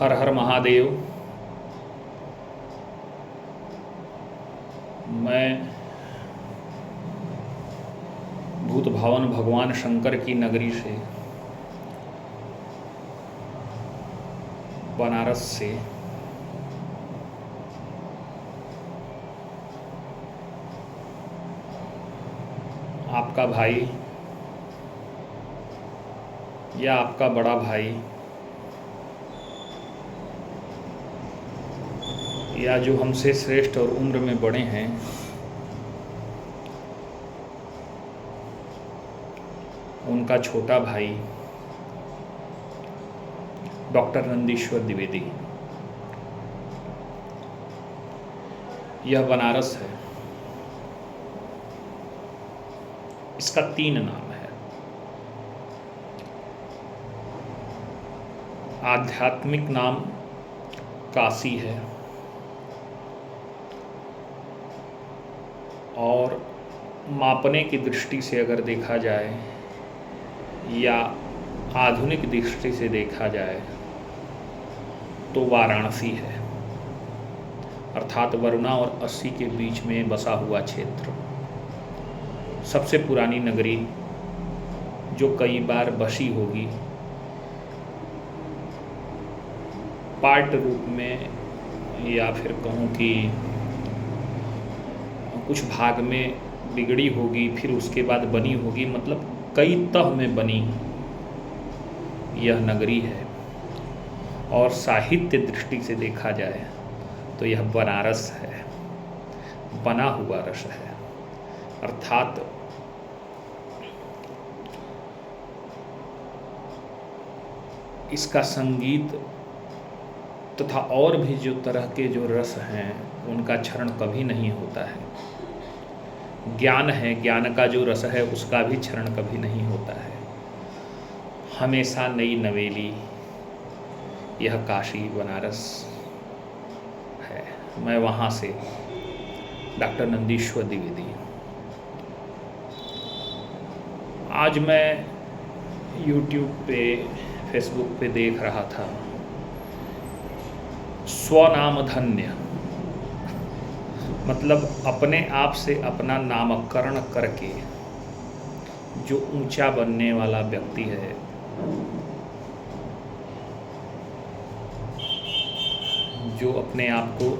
हर हर महादेव। मैं भूत भावन भगवान शंकर की नगरी से, बनारस से आपका भाई या आपका बड़ा भाई या जो हमसे श्रेष्ठ और उम्र में बड़े हैं, उनका छोटा भाई डॉक्टर नंदीश्वर द्विवेदी। यह बनारस है। इसका 3 नाम है। आध्यात्मिक नाम काशी है और मापने की दृष्टि से अगर देखा जाए या आधुनिक दृष्टि से देखा जाए तो वाराणसी है, अर्थात वरुणा और अस्सी के बीच में बसा हुआ क्षेत्र। सबसे पुरानी नगरी जो कई बार बसी होगी, पार्ट रूप में या फिर कहूँ कि कुछ भाग में बिगड़ी होगी, फिर उसके बाद बनी होगी, मतलब कई तह में बनी यह नगरी है। और साहित्य दृष्टि से देखा जाए तो यह बनारस है, बना हुआ रस है, अर्थात इसका संगीत तथा और भी जो तरह के जो रस हैं उनका क्षरण कभी नहीं होता है। ज्ञान है, ज्ञान का जो रस है उसका भी क्षरण कभी नहीं होता है। हमेशा नई नवेली यह काशी बनारस है। मैं वहाँ से डॉक्टर नंदीश्वर द्विवेदी। आज मैं YouTube पे, फेसबुक पे देख रहा था, स्वनाम धन्य, मतलब अपने आप से अपना नामकरण करके जो ऊंचा बनने वाला व्यक्ति है, जो अपने आप को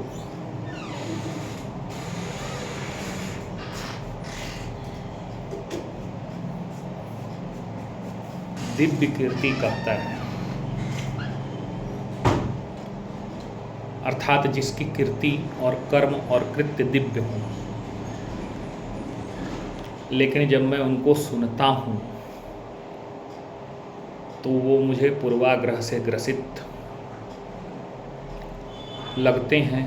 दिव्य कीर्ति कहता है, अर्थात जिसकी कीर्ति और कर्म और कृत्य दिव्य हों, लेकिन जब मैं उनको सुनता हूँ तो वो मुझे पूर्वाग्रह से ग्रसित लगते हैं,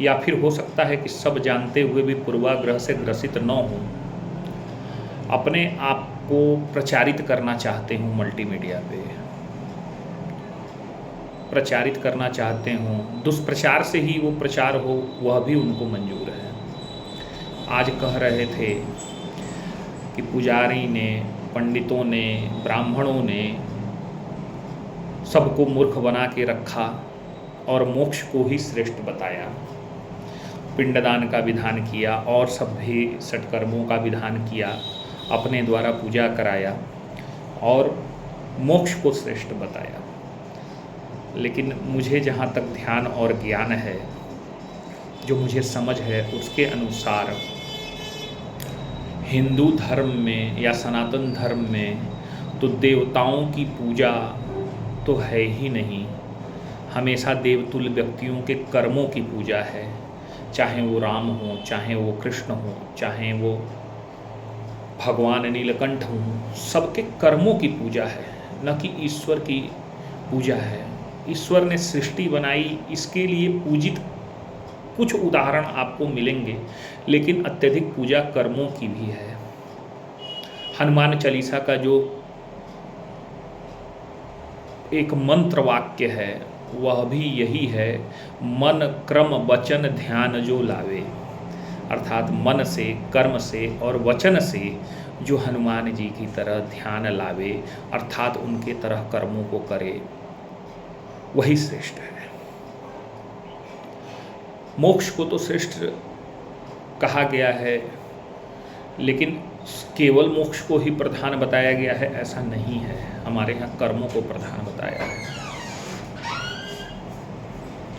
या फिर हो सकता है कि सब जानते हुए भी पूर्वाग्रह से ग्रसित न हों, अपने आप को प्रचारित करना चाहते हूँ, मल्टीमीडिया पे प्रचारित करना चाहते हों, दुष्प्रचार से ही वो प्रचार हो वह भी उनको मंजूर है। आज कह रहे थे कि पुजारी ने, पंडितों ने, ब्राह्मणों ने सबको मूर्ख बना के रखा और मोक्ष को ही श्रेष्ठ बताया, पिंडदान का विधान किया और सभी सत्कर्मों का विधान किया, अपने द्वारा पूजा कराया और मोक्ष को श्रेष्ठ बताया। लेकिन मुझे जहाँ तक ध्यान और ज्ञान है, जो मुझे समझ है, उसके अनुसार हिंदू धर्म में या सनातन धर्म में तो देवताओं की पूजा तो है ही नहीं, हमेशा देवतुल्य व्यक्तियों के कर्मों की पूजा है। चाहे वो राम हो, चाहे वो कृष्ण हो, चाहे वो भगवान नीलकंठ हो, सबके कर्मों की पूजा है, न कि ईश्वर की पूजा है। ईश्वर ने सृष्टि बनाई, इसके लिए पूजित कुछ उदाहरण आपको मिलेंगे, लेकिन अत्यधिक पूजा कर्मों की भी है। हनुमान चालीसा का जो एक मंत्र वाक्य है वह भी यही है, मन क्रम वचन ध्यान जो लावे, अर्थात मन से, कर्म से और वचन से जो हनुमान जी की तरह ध्यान लावे, अर्थात उनके तरह कर्मों को करे, वही श्रेष्ठ है। मोक्ष को तो श्रेष्ठ कहा गया है, लेकिन केवल मोक्ष को ही प्रधान बताया गया है ऐसा नहीं है। हमारे यहाँ कर्मों को प्रधान बताया है।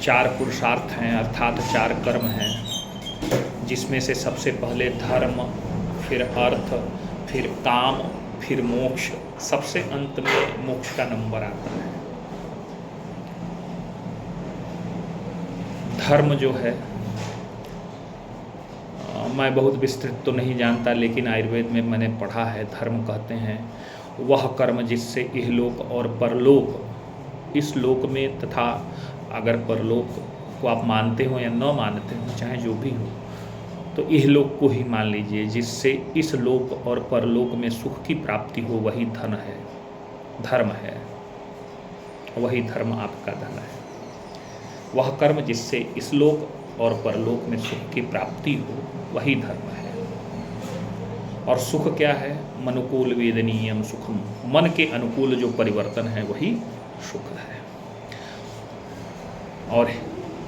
4 पुरुषार्थ हैं, अर्थात 4 कर्म हैं, जिसमें से सबसे पहले धर्म, फिर अर्थ, फिर काम, फिर मोक्ष, सबसे अंत में मोक्ष का नंबर आता है। धर्म जो है, मैं बहुत विस्तृत तो नहीं जानता, लेकिन आयुर्वेद में मैंने पढ़ा है, धर्म कहते हैं वह कर्म जिससे इहलोक और परलोक, इस लोक में तथा अगर परलोक को आप मानते हो या न मानते हो, चाहे जो भी हो, तो इहलोक को ही मान लीजिए, जिससे इस लोक और परलोक में सुख की प्राप्ति हो, वही धन है, धर्म है, वही धर्म आपका धन है। वह कर्म जिससे इस लोक और परलोक में सुख की प्राप्ति हो, वही धर्म है। और सुख क्या है? मनुकूल वेदनीयम सुखम, मन के अनुकूल जो परिवर्तन है वही सुख है। और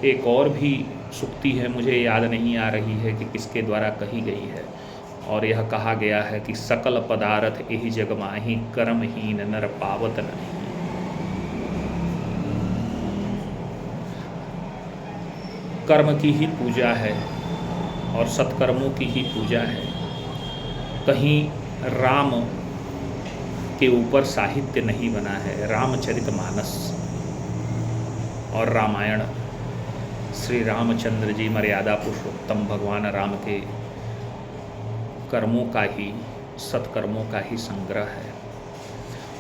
एक और भी सुक्ति है, मुझे याद नहीं आ रही है कि किसके द्वारा कही गई है, और यह कहा गया है कि सकल पदार्थ एहि जग माहि, कर्महीन नर पावत नहीं। कर्म की ही पूजा है और सत्कर्मों की ही पूजा है। कहीं राम के ऊपर साहित्य नहीं बना है। रामचरितमानस और रामायण श्री रामचंद्र जी मर्यादा पुरुषोत्तम भगवान राम के कर्मों का ही, सत्कर्मों का ही संग्रह है।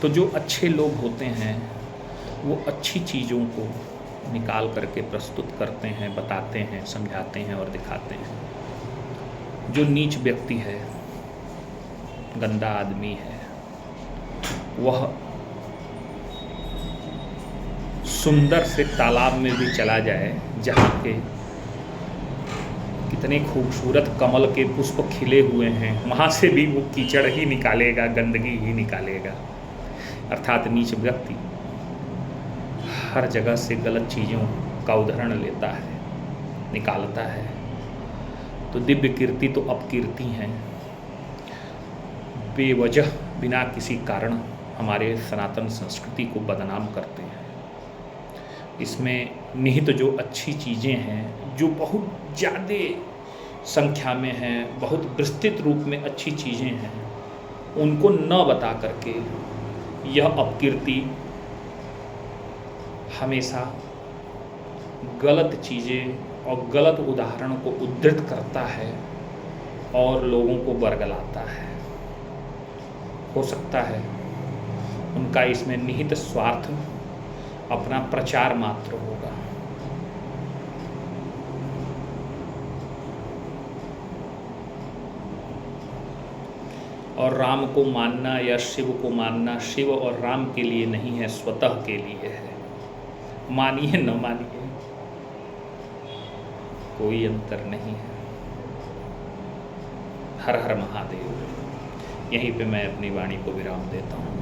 तो जो अच्छे लोग होते हैं वो अच्छी चीज़ों को निकाल करके प्रस्तुत करते हैं, बताते हैं, समझाते हैं और दिखाते हैं। जो नीच व्यक्ति है, गंदा आदमी है, वह सुंदर से तालाब में भी चला जाए जहाँ के कितने खूबसूरत कमल के पुष्प खिले हुए हैं, वहाँ से भी वो कीचड़ ही निकालेगा, गंदगी ही निकालेगा। अर्थात नीच व्यक्ति हर जगह से गलत चीज़ों का उदाहरण लेता है, निकालता है। तो दिव्य कीर्ति तो अपकीर्ति हैं, बेवजह बिना किसी कारण हमारे सनातन संस्कृति को बदनाम करते हैं। इसमें निहित जो अच्छी चीज़ें हैं, जो बहुत ज़्यादा संख्या में हैं, बहुत विस्तृत रूप में अच्छी चीज़ें हैं, उनको न बता करके यह अपकीर्ति हमेशा गलत चीज़ें और गलत उदाहरण को उद्धृत करता है और लोगों को बरगलाता है। हो सकता है उनका इसमें निहित स्वार्थ अपना प्रचार मात्र होगा। और राम को मानना या शिव को मानना शिव और राम के लिए नहीं है, स्वतः के लिए है। मानिए न मानिए, कोई अंतर नहीं है। हर हर महादेव। यहीं पे मैं अपनी वाणी को विराम देता हूँ।